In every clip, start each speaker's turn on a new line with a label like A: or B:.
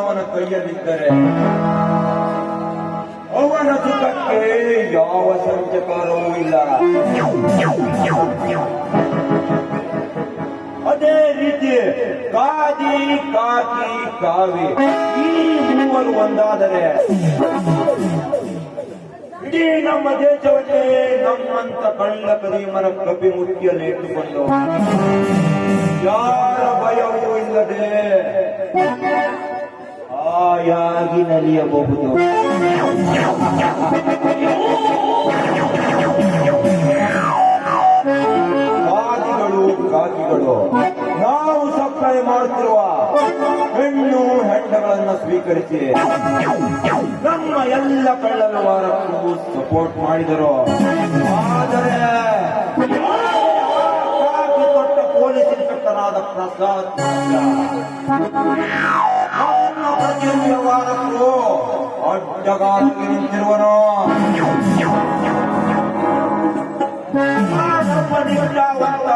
A: ಅವನ ಕೈಯಲ್ಲಿದ್ದರೆ ಅವನ ಸುಖಕ್ಕೆ ಯಾವ ಸಂಚಕಾರವೂ ಇಲ್ಲ. ಅದೇ ರೀತಿ ಕಾದಿ ಕಾಕಿ ಕಾವಿ ಈ ಮೂವರು ಒಂದಾದರೆ ಇಡೀ ನಮ್ಮ ದೇಶವನ್ನೇ ನಮ್ಮಂತ ಕಳ್ಳ ಕದೀಮರ ಕಪಿಮುಷ್ಟಿಯಲ್ಲಿ ಇಟ್ಟುಕೊಂಡು ಯಾರ ಭಯವೂ ಇಲ್ಲದೆ ಆಯಾಗಿ ನಲಿಯಬಹುದು. ಕಾಕಿಗಳು ನಾವು ಸಪ್ಲೈ ಮಾಡುತ್ತಿರುವ ಹೆಣ್ಣು ಹೆಂಡಗಳನ್ನು ಸ್ವೀಕರಿಸಿ ನಮ್ಮ ಎಲ್ಲ ಕಳ್ಳ ವ್ಯವಹಾರಕ್ಕೂ ಸಪೋರ್ಟ್ ಮಾಡಿದರು. ಆದರೆ ಕಾಕಿ ಕೊಟ್ಟ ಪೊಲೀಸ್ ಇನ್ಸ್ಪೆಕ್ಟರ್ ಆದ ಪ್ರಸಾದ್ ನಮ್ಮ ಪ್ರತಿಯೊಂದು ವ್ಯವಹಾರಕ್ಕೂ ಅಡ್ಡಗಾಲಕ್ಕೆ ನಿಂತಿರುವನು.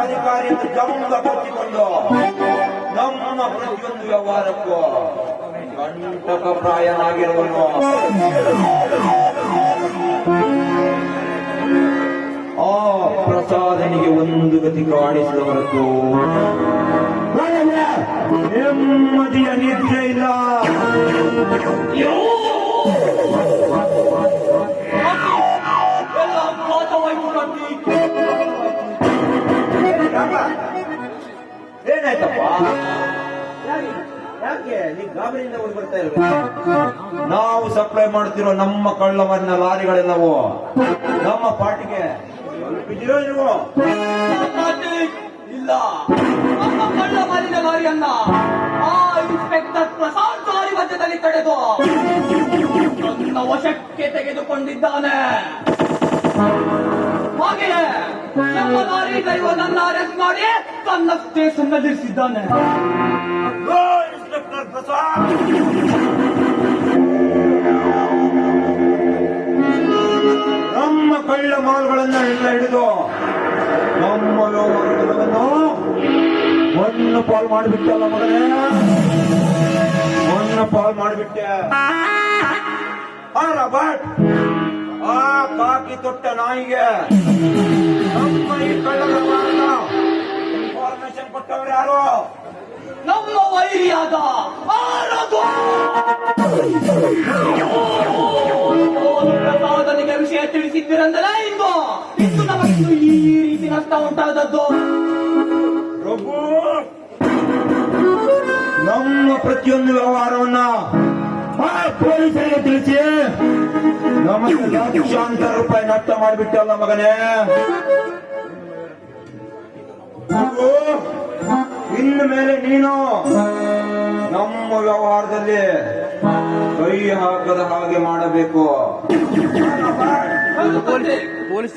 A: ಅಧಿಕಾರಿಯನ್ನು ಜಂಗ ಕೊಟ್ಟಿಕೊಂಡು ನಮ್ಮ ಪ್ರತಿಯೊಂದು ವ್ಯವಹಾರಕ್ಕೂ ಕಂಟಕ ಪ್ರಾಯನಾಗಿರುವನು. ಆ ಪ್ರಸಾದನಿಗೆ ಒಂದು ಗತಿ ಕಾಣಿಸಿದ ಹೊರತು ನೆಮ್ಮದಿಯ ನಿದ್ರೆ ಇಲ್ಲ. ಏನಾಯ್ತಪ್ಪ? ಯಾಕೆ ನೀ ಗಾಬರಿಯಿಂದ ಹೋಗಿ ಬರ್ತಾ ಇರಬೇಕು? ನಾವು ಸಪ್ಲೈ ಮಾಡ್ತಿರೋ ನಮ್ಮ ಕಳ್ಳವನ್ನ ಲಾರಿಗಳೆಲ್ಲವೂ ನಮ್ಮ ಪಾರ್ಟಿಗೆ ಇದೆಯೋ ನೀವು?
B: ಇಲ್ಲ, ನಮ್ಮ ಕಳ್ಳ ಮಾಲಿನ ಲಾರಿಯನ್ನ ಆ ಇನ್ಸ್ಪೆಕ್ಟರ್ ಪ್ರಸಾದ್ ಲಾರಿ ಮಧ್ಯದಲ್ಲಿ ತಡೆದು ನನ್ನ ವಶಕ್ಕೆ ತೆಗೆದುಕೊಂಡಿದ್ದಾನೆ. ಹಾಗೆಯೇ ನಮ್ಮ ಲಾರಿ ಡ್ರೈವರ್ ನನ್ನ ಅರೆಸ್ಟ್ ಮಾಡಿ ತನ್ನ ಸ್ಟೇಷನ್ ನಲ್ಲಿರಿಸಿದ್ದಾನೆ.
A: ಇನ್ಸ್ಪೆಕ್ಟರ್ ಪ್ರಸಾದ್, ನಮ್ಮ ಕಳ್ಳ ಮಾಲ್ಗಳನ್ನ ಎಲ್ಲ ಹಿಡಿದು ನಮ್ಮ ವ್ಯವಹಾರಗಳನ್ನು ಮಣ್ಣು ಪಾಲ್ ಮಾಡಿಬಿಟ್ಟಲ್ಲ ಮಗನೇ, ಮಣ್ಣು ಪಾಲ್ ಮಾಡಿಬಿಟ್ಟೆ. ಬಟ್ ಆ ಕಾಕಿ ತೊಟ್ಟ ನಾಯಿಗೆ ನಮ್ಮ ಈ ಕಳ್ಳರ ಇನ್ಫಾರ್ಮೇಶನ್ ಕೊಟ್ಟವರು ಯಾರು?
B: ನಮ್ಮ ವೈರಿಯಾದ ಪ್ರಸಾದನಿಗೆ ವಿಷಯ ತಿಳಿಸಿದ್ದೀರಂದರೆ ಇಂದು ನಮಗಿಂದು ಈ ರೀತಿ ನಷ್ಟ ಉಂಟಾದದ್ದು.
A: ಪ್ರಭು, ನಮ್ಮ ಪ್ರತಿಯೊಂದು ವ್ಯವಹಾರವನ್ನ ಪೊಲೀಸರಿಗೆ ತಿಳಿಸಿ ನಮಗೆ ಲಕ್ಷಾಂತರ ರೂಪಾಯಿ ನಷ್ಟ ಮಾಡಿಬಿಟ್ಟಲ್ಲ ಮಗನೇ. ಇನ್ನು ಮೇಲೆ ನೀನು ನಮ್ಮ ವ್ಯವಹಾರದಲ್ಲಿ ಕೈ ಹಾಕದ ಹಾಗೆ ಮಾಡಬೇಕು.
B: ಪೊಲೀಸ್